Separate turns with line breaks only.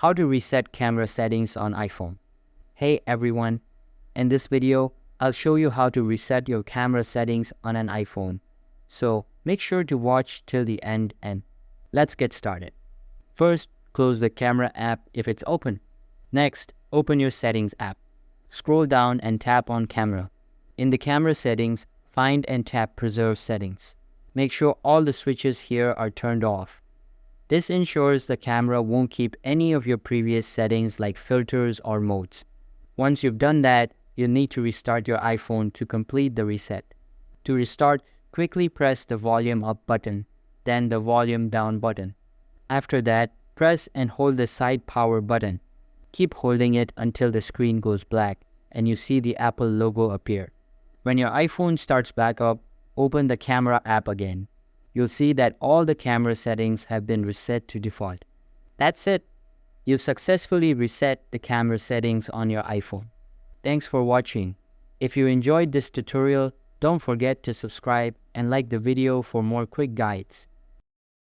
How to reset camera settings on iPhone. Hey everyone, in this video, I'll show you how to reset your camera settings on an iPhone. So make sure to watch till the end and let's get started. First, close the camera app if it's open. Next, open your settings app. Scroll down and tap on camera. In the camera settings, find and tap preserve settings. Make sure all the switches here are turned off. This ensures the camera won't keep any of your previous settings like filters or modes. Once you've done that, you'll need to restart your iPhone to complete the reset. To restart, quickly press the volume up button, then the volume down button. After that, press and hold the side power button. Keep holding it until the screen goes black and you see the Apple logo appear. When your iPhone starts back up, open the camera app again. You'll see that all the camera settings have been reset to default. That's it. You've successfully reset the camera settings on your iPhone. Thanks for watching. If you enjoyed this tutorial, don't forget to subscribe and like the video for more quick guides.